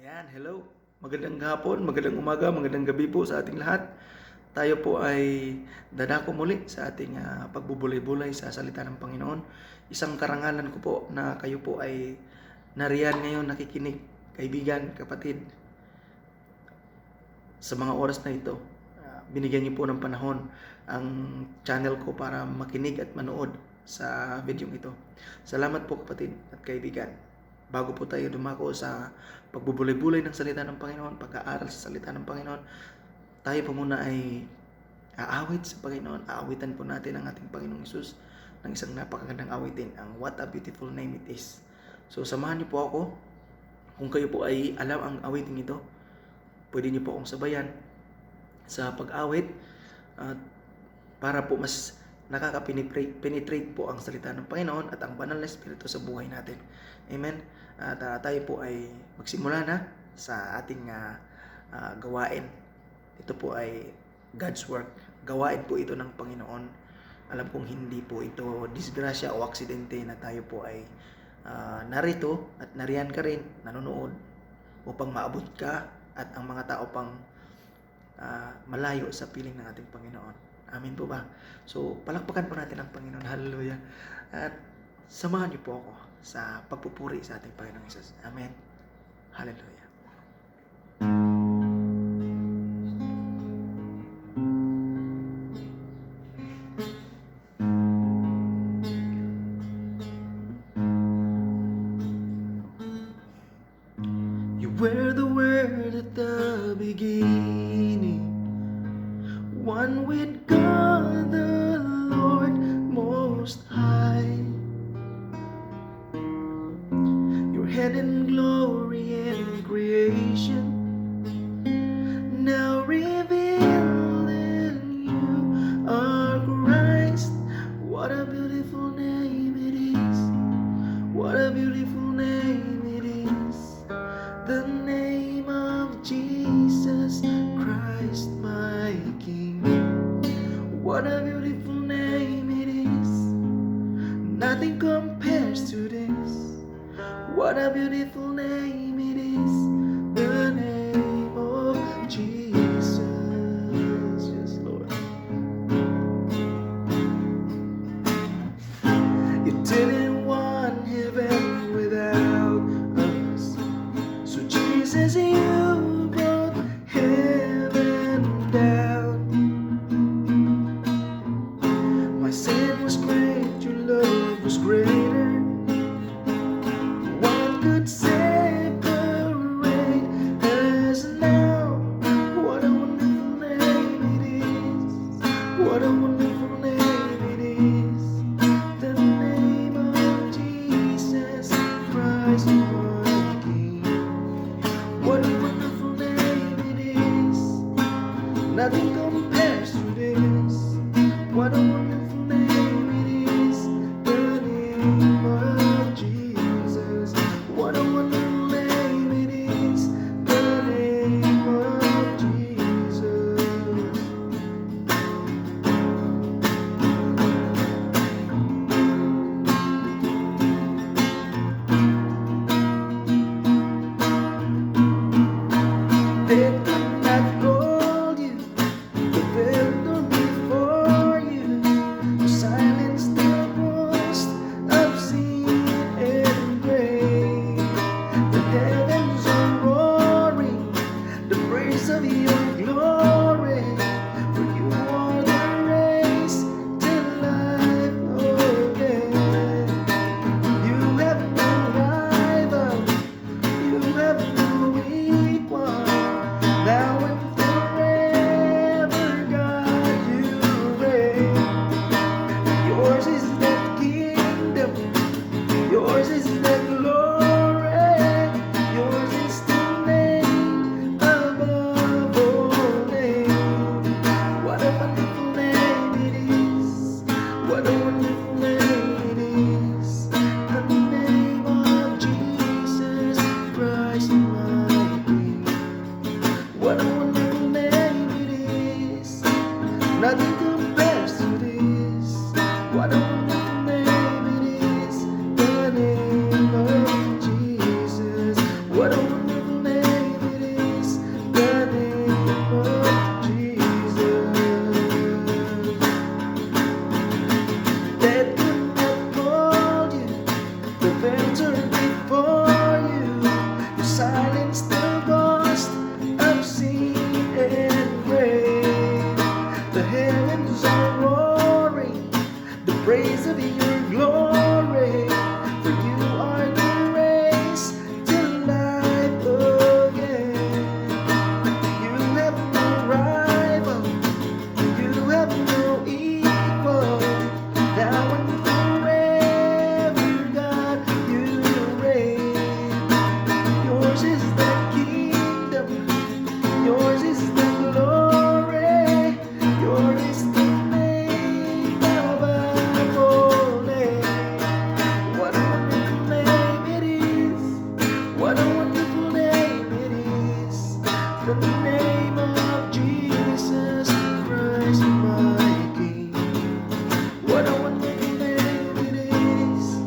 Ayan, hello. Magandang hapon, magandang umaga, magandang gabi po sa ating lahat. Tayo po ay dadako muli sa ating pagbubulay-bulay sa salita ng Panginoon. Isang karangalan ko po na kayo po ay nariyan ngayon nakikinig, kaibigan, kapatid, sa mga oras na ito. Binigyan niyo po ng panahon ang channel ko para makinig at manood sa video ito. Salamat po kapatid at kaibigan. Bago po tayo dumako sa pagbubulay-bulay ng salita ng Panginoon, pag-aaral sa salita ng Panginoon, tayo po muna ay aawit sa Panginoon. Aawitan po natin ang ating Panginoong Hesus ng isang napakagandang awitin, ang What a Beautiful Name It Is. So samahan niyo po ako. Kung kayo po ay alam ang awitin ito, pwede niyo po akong sabayan sa pag-awit at para po mas nakaka-penetrate po ang salita ng Panginoon at ang banal na Espiritu sa buhay natin. Amen. At tayo po ay magsimula na sa ating gawain. Ito po ay God's work. Gawain po ito ng Panginoon. Alam kong hindi po ito disgrasya o aksidente na tayo po ay narito at nariyan ka rin, nanonood upang maabot ka at ang mga tao pang malayo sa piling ng ating Panginoon. Amen po ba? So, palakpakan po natin ang Panginoon. Hallelujah. At samahan niyo po ako sa pagpupuri sa ating Panginoong Hesus. Amen. Hallelujah. You were the Word at the beginning, one with God the Lord Most High. Your head in glory and creation, now revealed in you are Christ. What a beautiful name it is. What a beautiful name it is. The name of Jesus Christ my King. What a beautiful name it is. Nothing compares to this. What a beautiful name it is. The name of Jesus. Yes, Lord. You didn't want heaven without us. So Jesus, you brought heaven down. My sin was great, your love was greater. What could separate us now? What a wonderful name it is. What a wonderful name it is. The name of Jesus Christ my King. What a wonderful name it is. Nothing compares to this. What a wonderful name it is. The name of Jesus. What a wonderful name it is. The name of Jesus. They could not hold you the name of Jesus Christ, my King. What a wonderful name it is.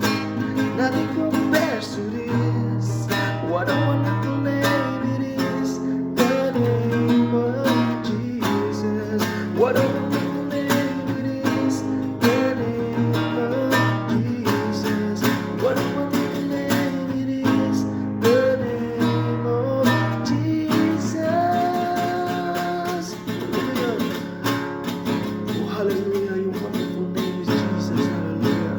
Nothing compares to this. What a wonderful name it is. The name of Jesus. What a wonderful name it is. The name of Jesus. What a wonderful name it is. The name of Jesus. Hallelujah. Oh, hallelujah. Your wonderful name is Jesus. Hallelujah.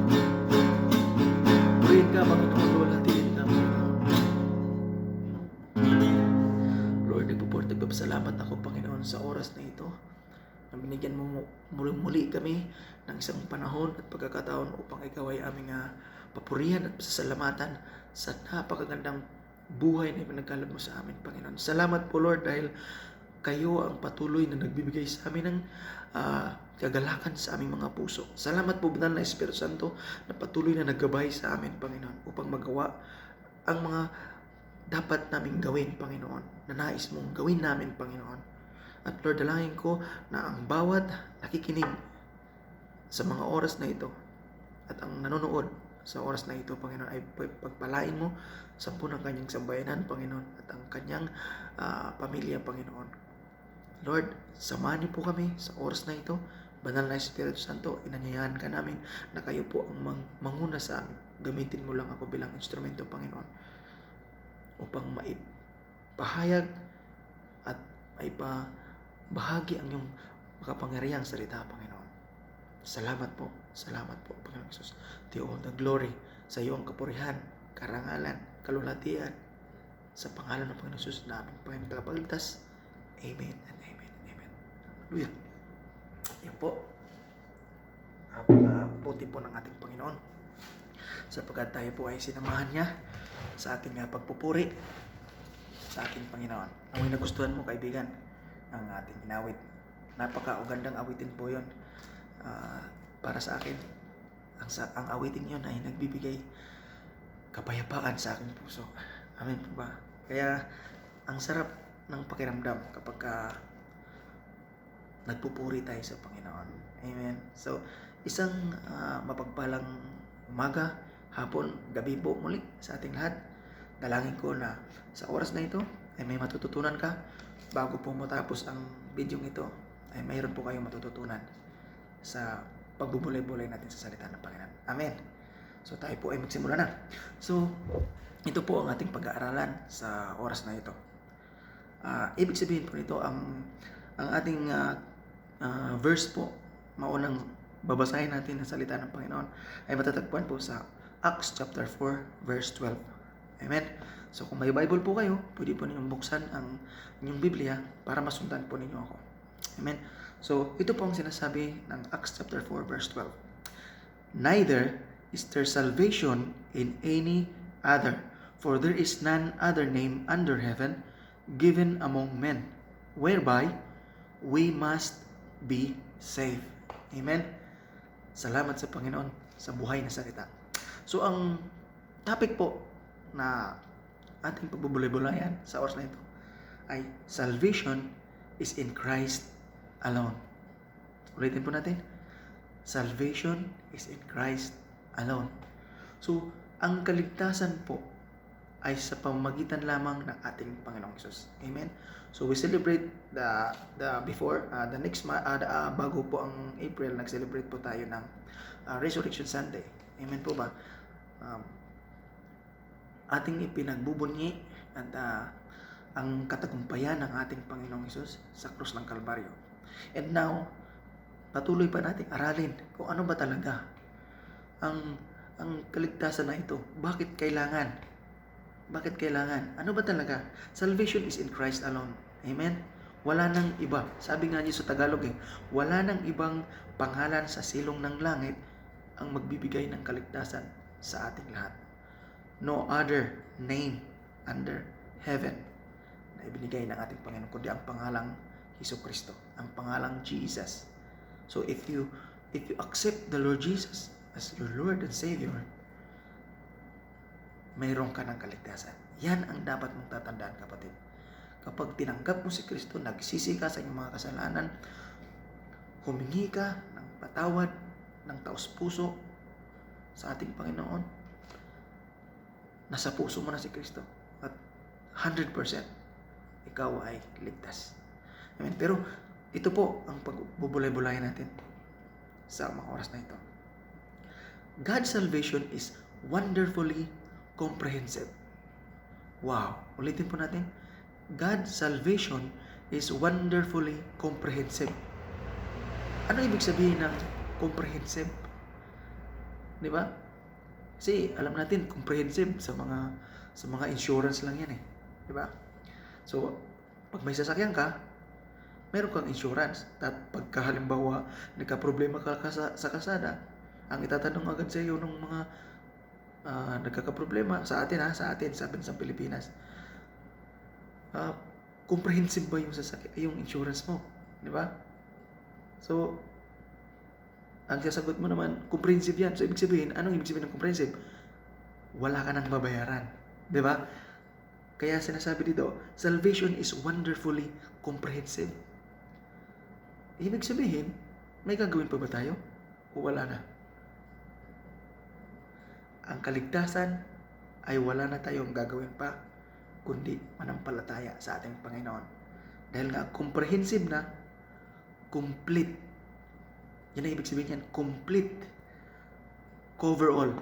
Purihin ka, Panginoon. Luwalhatiin ka, Panginoon. Lord, nagpapasalamat ako, Panginoon, sa oras na ito na binigyan mo muli kami ng isang panahon at pagkakataon upang ikaw ay aming papurihan at pasasalamatan sa napakagandang buhay na ipinagkaloob mo sa amin, Panginoon. Salamat po, Lord, dahil kayo ang patuloy na nagbibigay sa amin ng kagalakan sa aming mga puso. Salamat po, Banal na Espiritu Santo, na patuloy na naggabay sa amin, Panginoon, upang magawa ang mga dapat naming gawin, Panginoon, na nais mong gawin namin, Panginoon. At Lord, dalangin ko na ang bawat nakikinig sa mga oras na ito at ang nanonood sa oras na ito, Panginoon, ay pagpalain mo sa punang kanyang sambayanan, Panginoon, at ang kanyang pamilya, Panginoon. Lord, samahan niyo po kami sa oras na ito. Banal na Espiritu Santo, inanyayahan ka namin na kayo po ang manguna sa amin. Gamitin mo lang ako bilang instrumento, Panginoon, upang maipahayag at maipabahagi ang iyong makapangyarihang salita, Panginoon. Salamat po, Panginoon Jesus. To all the glory, sa iyo ang kapurihan, karangalan, kalulatian, sa pangalan ng Panginoon Jesus namin, Panginoon tagapagligtas. Amen and amen and amen. Hallelujah. Yan po. Napakabuti po ng ating Panginoon, sapagkat tayo po ay sinamahan niya sa ating pagpupuri sa ating Panginoon. Ang nagustuhan mo, kaibigan, ang ating inawit. Napaka-ugandang awitin po yun para sa akin. Ang awitin yun ay nagbibigay kapayapaan sa aking puso. Amen po ba? Kaya ang sarap ng pakiramdam kapag nagpupuri tayo sa Panginoon. Amen. So, isang mapagpalang umaga, hapon, gabi po muli sa ating lahat. Dalangin ko na sa oras na ito ay may matututunan ka. Bago po matapos ang video ito, ay mayroon po kayong matututunan sa pagbubulay-bulay natin sa salita ng Panginoon. Amen. So tayo po ay magsimula na. So, ito po ang ating pag-aaralan sa oras na ito. Ibig sabihin po nito, ang ating verse po, maunang babasahin natin ang salita ng Panginoon, ay matatagpuan po sa Acts chapter 4 verse 12. Amen. So kung may Bible po kayo, pwede po ninyong buksan ang inyong Biblia para masundan po ninyo ako. Amen. So ito po ang sinasabi ng Acts chapter 4 verse 12. Neither is there salvation in any other, for there is none other name under heaven given among men, whereby we must be saved. Amen. Salamat sa Panginoon sa buhay na salita. So, ang topic po na ating pagbubulay-bulayan sa oras na ito ay salvation is in Christ alone. Ulitin po natin. Salvation is in Christ alone. So, ang kaligtasan po ay sa pamamagitan lamang ng ating Panginoong Hesus. Amen. So, we celebrate bago po ang April, nag-celebrate po tayo ng Resurrection Sunday. Amen po ba? Ating ipinagbubunyi at ang katagumpayan ng ating Panginoong Hesus sa krus ng Kalbaryo. And now, patuloy pa nating aralin kung ano ba talaga ang kaligtasan na ito. Bakit kailangan? Bakit kailangan? Ano ba talaga? Salvation is in Christ alone. Amen? Wala nang iba. Sabi nga niyo sa Tagalog wala nang ibang pangalan sa silong ng langit ang magbibigay ng kaligtasan sa ating lahat. No other name under heaven na ibinigay ng ating Panginoon kundi ang pangalang Hesukristo, ang pangalang Jesus. So if you accept the Lord Jesus as your Lord and Savior, mayroon ka ng kaligtasan. Yan ang dapat mong tatandaan, kapatid. Kapag tinanggap mo si Kristo, nagsisi ka sa iyong mga kasalanan, humingi ka ng patawad, ng taos-puso sa ating Panginoon, nasa puso mo na si Kristo. At 100% ikaw ay ligtas. Amen. Pero ito po ang pagbubulay-bulay natin sa mga oras na ito. God's salvation is wonderfully comprehensive. Wow! Ulitin po natin. God's salvation is wonderfully comprehensive. Ano ibig sabihin ng comprehensive? Di ba? Kasi alam natin comprehensive sa mga insurance lang yan eh. Di ba? So, pag may sasakyan ka, meron kang insurance. At pagka halimbawa nagka-problema ka sa kalsada, ang itatanong agad sa iyo ng mga nagkakaproblema sa atin sabi sa Pilipinas, comprehensive ba yung insurance mo, di ba? So ang sasagot mo naman, comprehensive yan. So ibig sabihin, anong ibig sabihin ng comprehensive? Wala ka nang babayaran, di ba? Kaya sinasabi dito, salvation is wonderfully comprehensive. Ibig sabihin, may gagawin pa ba tayo? O wala na? Ang kaligtasan ay wala na tayong gagawin pa, kundi manampalataya sa ating Panginoon. Dahil nga comprehensive na, complete. Yan ang ibig sabihin yan, complete. Cover all.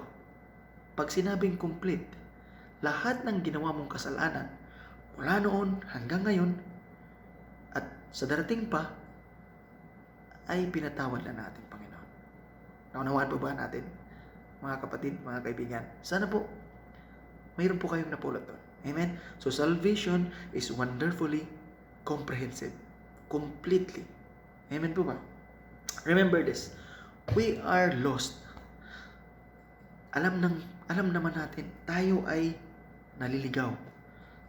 Pag sinabing complete, lahat ng ginawa mong kasalanan, mula noon hanggang ngayon, at sa darating pa, ay pinatawad na natin, Panginoon. Naunawaan po ba natin, mga kapatid, mga kaibigan? Sana po, mayroon po kayong napulot doon. Amen? So, salvation is wonderfully comprehensive. Completely. Amen po ba? Remember this. We are lost. Alam naman natin, tayo ay naliligaw.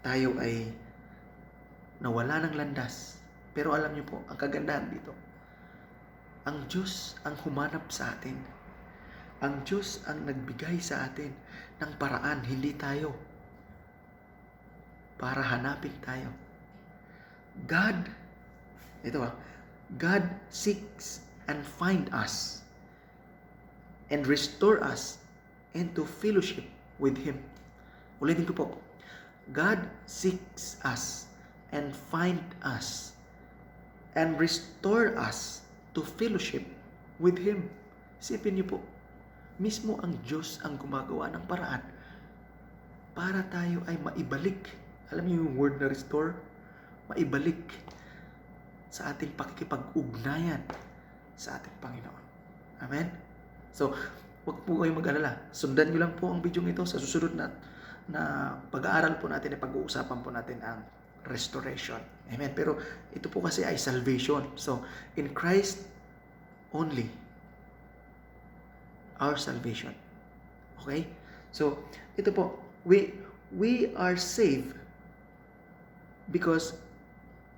Tayo ay nawala ng landas. Pero alam niyo po, ang kagandahan dito, ang Diyos ang humanap sa atin. Ang Diyos ang nagbigay sa atin ng paraan, hindi tayo. Para hanapin tayo. God seeks and find us and restore us into fellowship with Him. Ulitin ko po. God seeks us and find us and restore us to fellowship with Him. Isipin niyo po, mismo ang Diyos ang gumagawa ng paraan para tayo ay maibalik. Alam niyo yung word na restore? Maibalik sa ating pakikipag-ugnayan sa ating Panginoon. Amen? So, huwag po kayong mag-alala. Sundan niyo lang po ang video ito sa susunod na pag-aaral po natin, pag-uusapan po natin ang restoration. Amen? Pero ito po kasi ay salvation. So, in Christ only, our salvation. Okay? So, ito po, we are saved because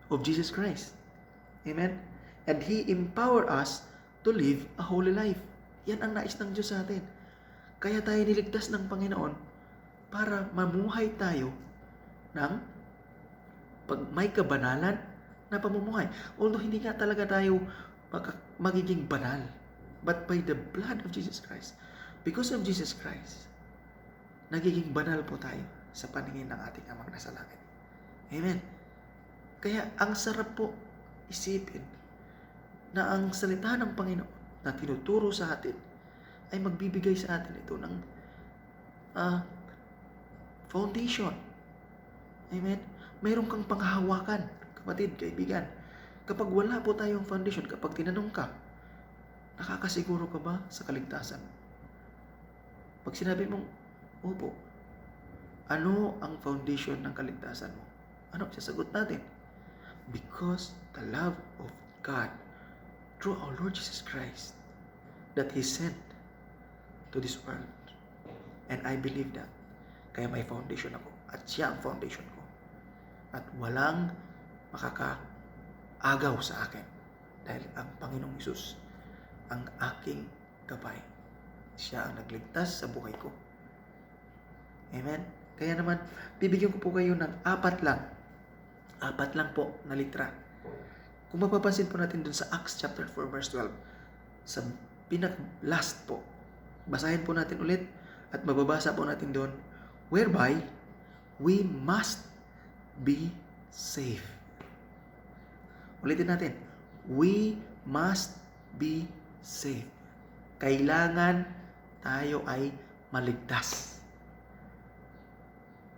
of Jesus Christ. Amen? And He empower us to live a holy life. Yan ang nais ng Diyos sa atin. Kaya tayo niligtas ng Panginoon para mamuhay tayo ng may kabanalan na pamumuhay. Although hindi nga talaga tayo magiging banal, but by the blood of Jesus Christ, because of Jesus Christ, nagiging banal po tayo sa paningin ng ating Amang nasa langit. Amen. Kaya ang sarap po isipin na ang salita ng Panginoon na tinuturo sa atin ay magbibigay sa atin ito ng foundation. Amen. Mayroon kang panghahawakan, kapatid, kaibigan. Kapag wala po tayong foundation, kapag tinanong ka, nakakasiguro ka ba sa kaligtasan? Pag sinabi mong, opo, ano ang foundation ng kaligtasan mo? Ano sasagot natin? Because the love of God through our Lord Jesus Christ that He sent to this world. And I believe that. Kaya may foundation ako. At siya ang foundation ko. At walang makakaagaw sa akin. Dahil ang Panginoong Hesus ang aking gabay. Siya ang nagligtas sa buhay ko. Amen? Kaya naman, bibigyan ko po kayo ng 4 lang 4 lang po na litra. Kung mapapansin po natin dun sa Acts chapter 4 verse 12, sa last po, basahin po natin ulit at mababasa po natin doon, whereby we must be saved. Ulitin natin, we must be saved. Kailangan tayo ay maligtas.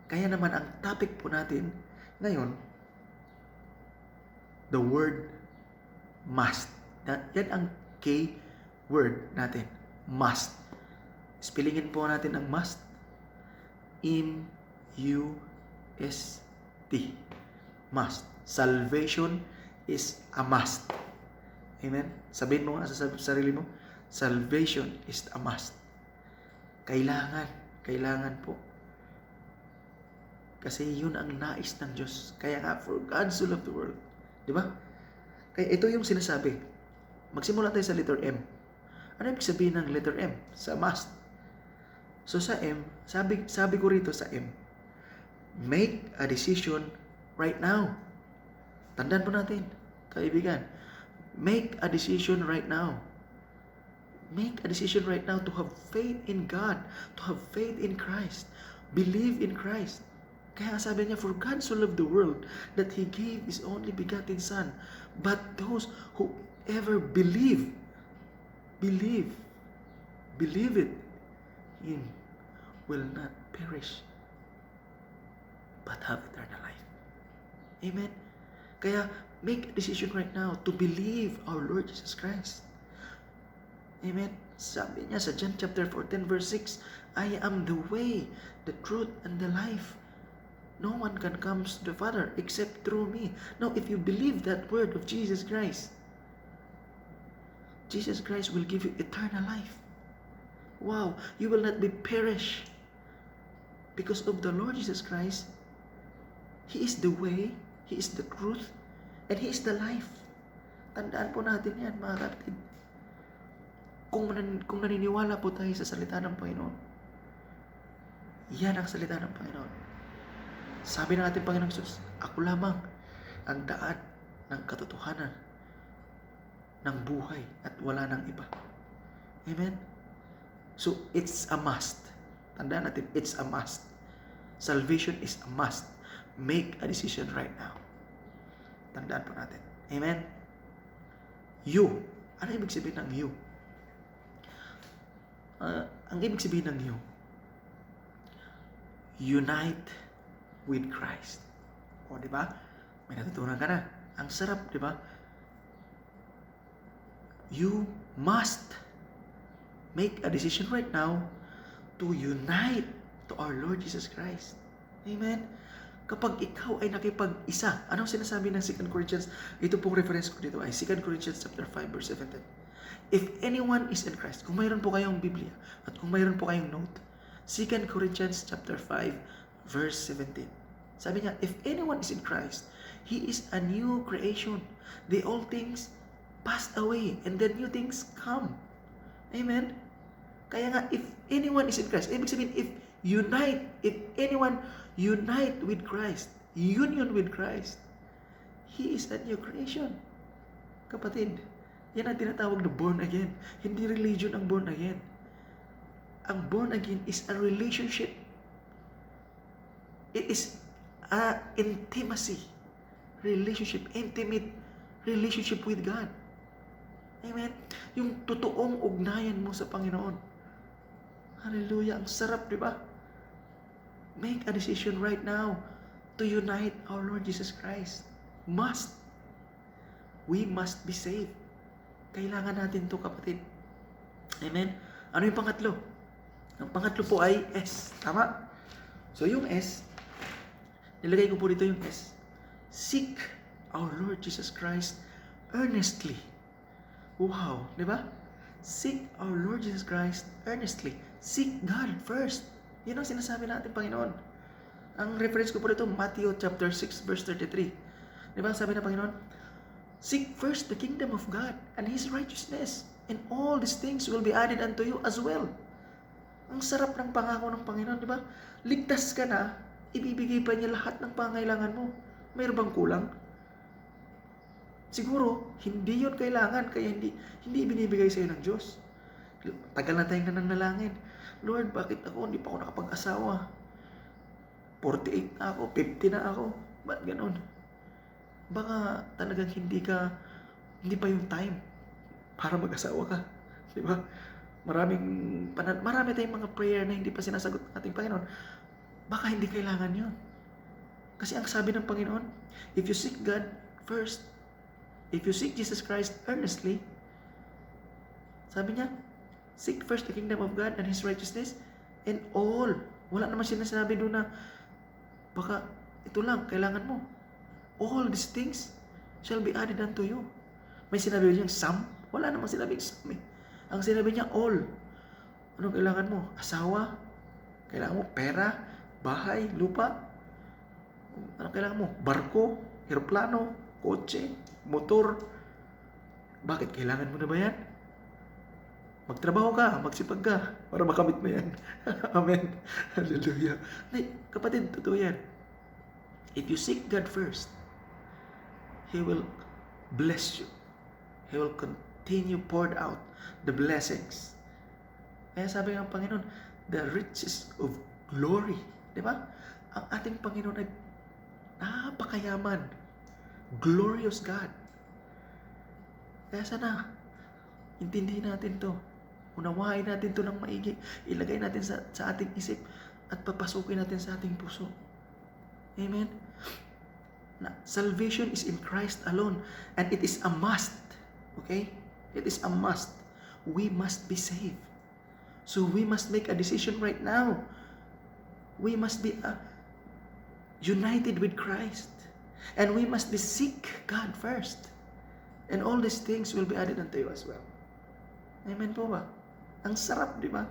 Kaya naman ang topic po natin ngayon, the word must. Yan ang key word natin, must. Spellingin po natin ang must. M-U-S-T. Must. Salvation is a must. Amen? Sabihin mo nga sa sarili mo, salvation is a must. Kailangan po. Kasi yun ang nais ng Diyos. Kaya nga, for God so loved the world. Di ba? Kaya ito yung sinasabi. Magsimula tayo sa letter M. Ano ibig sabihin ng letter M? Sa must. So sa M, sabi ko rito sa M, make a decision right now. Tandaan po natin, kaibigan. Make a decision right now. Make a decision right now to have faith in God, to have faith in Christ, believe in Christ. Kaya sabi niya, for God so loved the world that He gave His only begotten Son. But those who ever believe it, Him will not perish, but have eternal life. Amen? Kaya, make a decision right now to believe our Lord Jesus Christ. Amen? Sabi niya sa John chapter 14 verse 6, I am the way, the truth, and the life. No one can come to the Father except through me. Now, if you believe that word of Jesus Christ, Jesus Christ will give you eternal life. Wow, you will not be perished because of the Lord Jesus Christ. He is the way, He is the truth, and He is the life. Tandaan po natin yan, mga kapatid. Kung naniniwala po tayo sa salita ng Panginoon, yan ang salita ng Panginoon. Sabi ng ating Panginoong Jesus, ako lamang ang daan ng katotohanan, ng buhay, at wala nang iba. Amen? So, it's a must. Tandaan natin, it's a must. Salvation is a must. Make a decision right now. Tandaan po natin. Amen? You. Ano ibig sabihin ng you? Ang ibig sabihin ng you, unite with Christ. O, di ba? May natutunan ka na. Ang sarap, di ba? You must make a decision right now to unite to our Lord Jesus Christ. Amen? Kapag ikaw ay nakipag-isa, anong sinasabi ng 2 Corinthians? Ito pong reference ko dito ay 2 Corinthians chapter 5 verse 17. If anyone is in Christ, kung mayroon po kayong Biblia at kung mayroon po kayong note, 2 Corinthians chapter 5 verse 17. Sabi niya, if anyone is in Christ, he is a new creation. The old things passed away and the new things come. Amen? Kaya nga, if anyone is in Christ, ibig sabihin, if anyone unite with Christ, union with Christ, he is a new creation. Kapatid, yan ang tinatawag na born again. Hindi religion ang born again. Ang born again is a relationship. It is a intimacy, intimate relationship with God. Amen? Yung totoong ugnayan mo sa Panginoon. Hallelujah. Ang sarap, di ba? Make a decision right now to unite our Lord Jesus Christ. Must. We must be saved. Kailangan natin to, kapatid. Amen? Ano yung pangatlo? Ang pangatlo po ay S. Tama? So yung S, nilagay ko po dito yung S. Seek our Lord Jesus Christ earnestly. Wow, di ba? Seek our Lord Jesus Christ earnestly. Seek God first. Yan ang sinasabi natin, Panginoon. Ang reference ko po dito, Matthew chapter 6 verse 33. Di ba? Sabi ng Panginoon, seek first the kingdom of God and His righteousness, and all these things will be added unto you as well. Ang sarap ng pangako ng Panginoon, di ba? Ligtas ka na, ibibigay pa niya lahat ng pangailangan mo. Mayroon bang kulang? Siguro, hindi yun kailangan, kaya hindi binibigay sa'yo ng Diyos. Tagal na tayong nananalangin. Lord, bakit hindi pa ako nakapag-asawa? 48 na ako, 50 na ako. Ba't ganun? Baka talagang hindi pa yung time para mag-asawa ka. Di ba? Marami tayong mga prayer na hindi pa sinasagot ng ating Panginoon. Baka hindi kailangan yun. Kasi ang sabi ng Panginoon, if you seek God first, if you seek Jesus Christ earnestly, sabi niya, seek first the kingdom of God and His righteousness, and all. Wala naman sinasabi doon na, baka ito lang, kailangan mo. All these things shall be added unto you. May sinabi niyang some? Wala naman sinabing some eh. Ang sinabi niya, all. Anong kailangan mo? Asawa? Kailangan mo pera? Bahay? Lupa? Anong kailangan mo? Barko? Eroplano? Kotse? Motor? Bakit? Kailangan mo na ba yan? Magtrabaho ka, magsipag ka, para makamit mo yan. Amen. Hallelujah. Kapatid, totoo yan. If you seek God first, He will bless you. He will continue poured out the blessings. Kaya sabi ng Panginoon, the riches of glory. Di ba? Ang ating Panginoon ay napakayaman. Glorious God. Kaya sana, intindihin natin to. Unawain natin to ng maigi. Ilagay natin sa ating isip at papasukin natin sa ating puso. Amen? Salvation is in Christ alone, and it is a must. Okay? It is a must. We must be saved. So we must make a decision right now. We must be united with Christ. And we must seek God first. And all these things will be added unto you as well. Amen po ba? Ang sarap, di ba?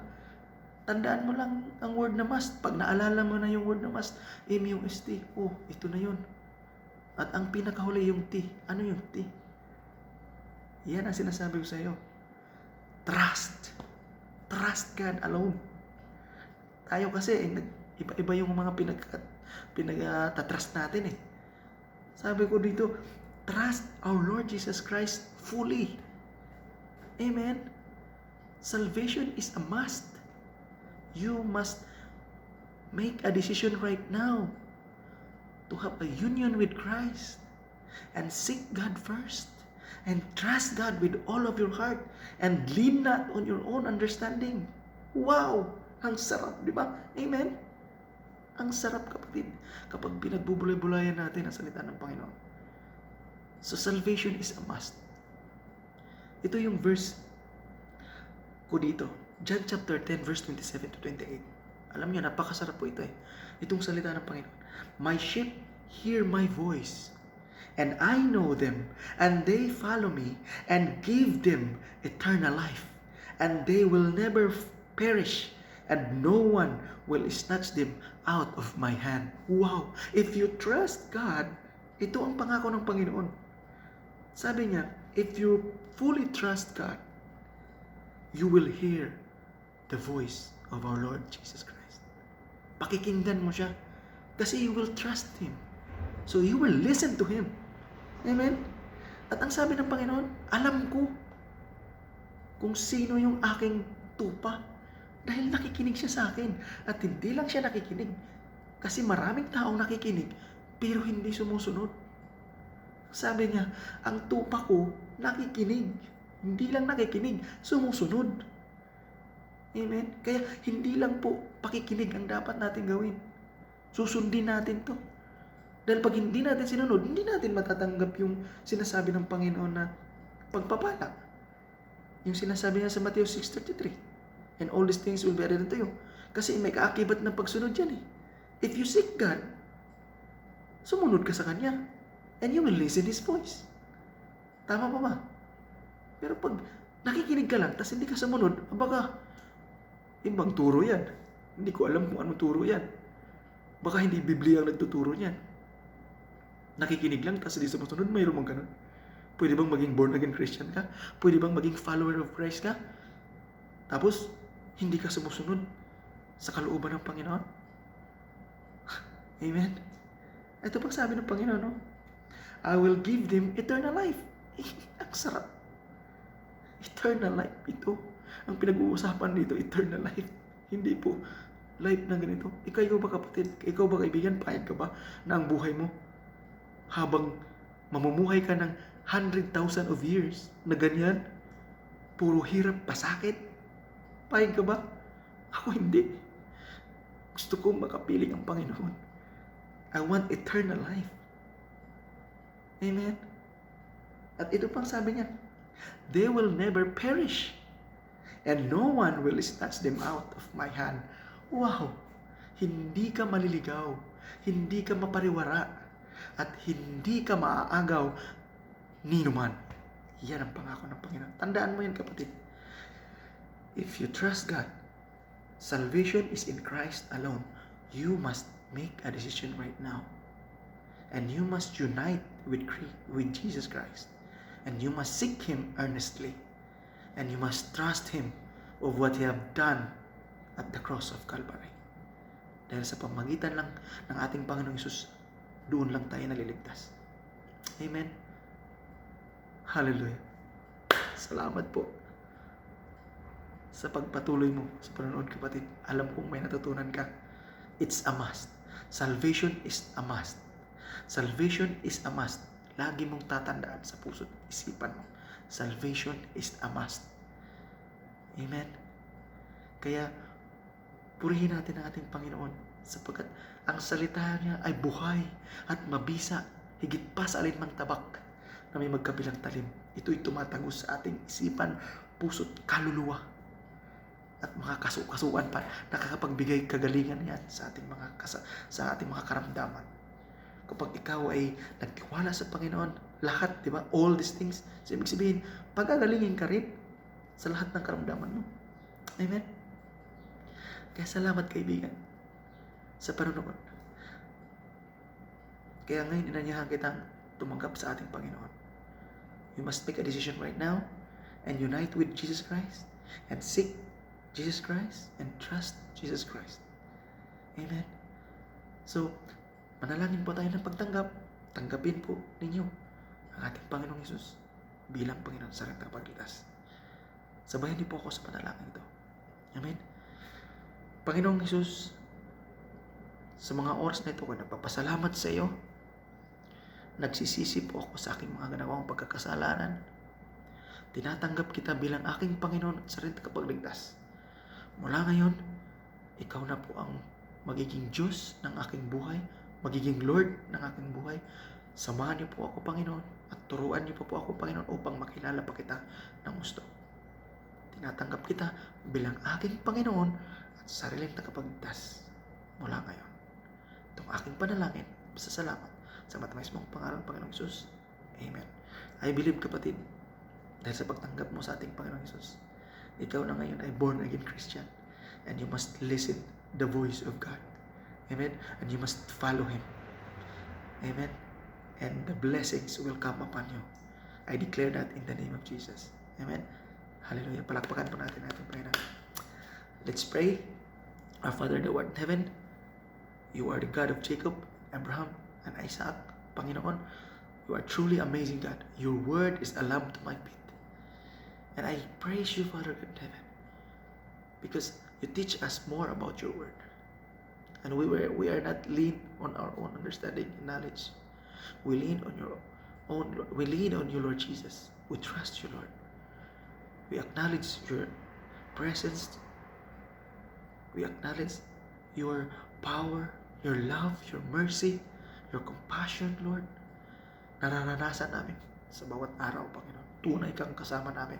Tandaan mo lang ang word na must. Pag naalala mo na yung word na must, M-U-S-T, oh, ito na yun. At ang pinakahuli yung T. Ano yung T? Yan ang sinasabi ko sa iyo. Trust. Trust God alone. Tayo kasi, iba-iba yung mga pinag-trust natin eh. Sabi ko dito, trust our Lord Jesus Christ fully. Amen? Salvation is a must. You must make a decision right now to have a union with Christ and seek God first and trust God with all of your heart and lean not on your own understanding. Wow! Ang sarap, di ba? Amen? Ang sarap, kapatid, kapag pinagbubulay-bulayan natin ang salita ng Panginoon. So salvation is a must. Ito yung verse ko dito. John chapter 10 verse 27 to 28. Alam niyo, napakasarap po ito eh. Itong salita ng Panginoon. My sheep hear my voice, and I know them, and they follow me, and give them eternal life, and they will never perish, and no one will snatch them out of my hand. Wow! If you trust God, ito ang pangako ng Panginoon. Sabi niya, if you fully trust God, you will hear the voice of our Lord Jesus Christ. Pakikinggan mo siya kasi you will trust Him. So you will listen to Him. Amen? At ang sabi ng Panginoon, alam ko kung sino yung aking tupa dahil nakikinig siya sa akin. At hindi lang siya nakikinig kasi maraming taong nakikinig pero hindi sumusunod. Sabi niya, ang tupa ko nakikinig. Hindi lang nakikinig, sumusunod. Amen? Kaya hindi lang po pakikinig ang dapat natin gawin. Susundin natin to. Dahil pag hindi natin sinunod, hindi natin matatanggap yung sinasabi ng Panginoon na pagpapala. Yung sinasabi niya sa Matthew 6:33. And all these things will be added unto you. Kasi may kaakibat ng pagsunod yan eh. If you seek God, sumunod ka sa Kanya. And you will listen His voice. Tama pa ba? Pero pag nakikinig ka lang, tapos hindi ka sumunod, baka ibang turo yan. Hindi ko alam kung anong turo yan. Baka hindi Biblia ang nagtuturo niyan. Nakikinig lang, tapos hindi sumusunod, mayroon mong ganun. Pwede bang maging born again Christian ka? Pwede bang maging follower of Christ ka? Tapos, hindi ka sumusunod sa kalooban ng Panginoon? Amen? Ito pang sabi ng Panginoon, no? I will give them eternal life. Ang sarap. Eternal life ito. Ang pinag-uusapan dito, eternal life. Hindi po life na ganito. Ikaw ba kapatid? Ikaw ba kaibigan? Payag ka ba na ang buhay mo habang mamumuhay ka ng 100,000 of years na ganyan? Puro hirap, pasakit. Payag ka ba? Ako hindi. Gusto kong makapiling ang Panginoon. I want eternal life. Amen? At ito pang sabi niya, they will never perish, and no one will snatch them out of my hand. Wow! Hindi ka maliligaw, hindi ka mapariwara, at hindi ka maaagaw ni numan. Yan ang pangako ng Panginoon. Tandaan mo yan, kapatid. If you trust God, salvation is in Christ alone. You must make a decision right now. And you must unite with Jesus Christ. And you must seek Him earnestly. And you must trust Him of what He have done at the cross of Calvary. Dahil sa pamagitan lang ng ating Panginoong Hesus, doon lang tayo naliligtas. Amen. Hallelujah. Salamat po sa pagpatuloy mo sa panonood, kapatid. Alam kong may natutunan ka. It's a must. Salvation is a must. Salvation is a must. Lagi mong tatandaan sa puso't isipan mo. Salvation is a must. Amen. Kaya, purihin natin ang ating Panginoon sapagkat ang salita niya ay buhay at mabisa, higit pa sa alinmang tabak na may magkabilang talim. Ito'y tumatagos sa ating isipan, puso't kaluluwa. At mga kasuan pa, nakakapagbigay kagalingan yan sa ating mga karamdaman. Kapag ikaw ay nagtiwala sa Panginoon, lahat, di ba? All these things. So, ibig sabihin, pagagalingin ka rin sa lahat ng karamdaman mo. Amen? Kaya salamat, kaibigan, sa panonood. Kaya ngayon, inanyahan kitang tumanggap sa ating Panginoon. You must make a decision right now and unite with Jesus Christ and seek Jesus Christ and trust Jesus Christ. Amen? So, manalangin po tayo ng pagtanggap. Tanggapin po ninyo ang ating Panginoong Hesus bilang Panginoon sa ating tagapagligtas. Sabayan niyo po ako sa panalangin ito. Amen? Panginoong Hesus, sa mga oras na ito ko nagpapasalamat sa iyo. Nagsisisi po ako sa aking mga ginawang pagkakasalanan. Tinatanggap kita bilang aking Panginoon at sarili tagapagligtas. Mula ngayon, ikaw na po ang magiging Diyos ng aking buhay, magiging Lord ng aking buhay. Samahan niyo po ako, Panginoon, at turuan niyo po ako, Panginoon, upang makilala pa kita ng gusto. Tinatanggap kita bilang aking Panginoon at sariling tagapagligtas mula ngayon. Itong aking panalangin, sa salamat sa matamis mong pangalan, Panginoong Hesus. Amen. I believe, kapatid, dahil sa pagtanggap mo sa ating Panginoong Hesus, ikaw na ngayon ay born again Christian, and you must listen the voice of God. Amen. And you must follow Him. Amen. And the blessings will come upon you. I declare that in the name of Jesus. Amen. Hallelujah. Palakpakan po natin ating Panginoon. Let's pray. Our Father who art in heaven, you are the God of Jacob, Abraham, and Isaac. Panginoon, you are truly amazing, God. Your word is a lamp to my feet. And I praise you, Father God in heaven, because you teach us more about your word. And we are not lean on our own understanding and knowledge. We lean on you, Lord Jesus. We trust you, Lord. We acknowledge your presence. We acknowledge your power, your love, your mercy, your compassion, Lord. Nararanasan namin sa bawat araw, Panginoon. Tunay kang kasama namin.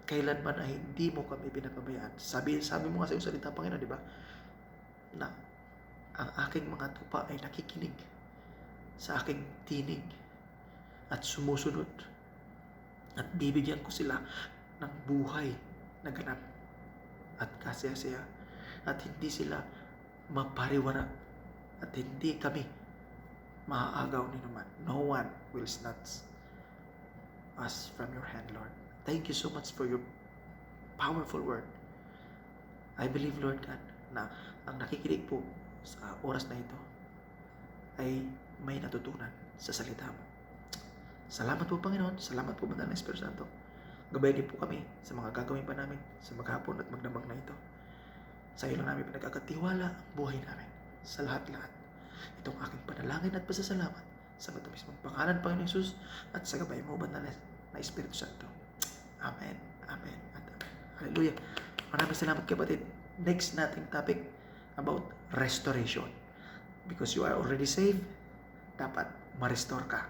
Kailanman ay hindi mo kami pinapabayaan. Sabi mo nga sa iyong salita, Panginoon, di ba? Na ang aking mga tupa ay nakikinig sa aking tinig at sumusunod. At bibigyan ko sila ng buhay na ganap at kasaya-saya. At hindi sila mapariwara. At hindi kami maaagaw ni naman. No one will snatch us from your hand, Lord. Thank you so much for your powerful word. I believe, Lord God, na ang nakikinig po sa oras na ito ay may natutunan sa salita mo. Salamat po, Panginoon. Salamat po, Banal na Espiritu Santo. Gabayan niyo po kami sa mga gagawin pa namin sa maghapon at magdamag na ito. Sa iyo lang namin pinagkakatiwala ang buhay namin sa lahat-lahat. Itong aking panalangin at pasasalamat sa matamismong pangalan, Panginoon Jesus, at sa gabay mo, Banal na Espiritu Santo. Amen, amen, at amen. Hallelujah. Maraming salamat, kapatid. Next nating topic about restoration. Because you are already saved, dapat ma-restore ka.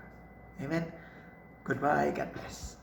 Amen. Goodbye. God bless.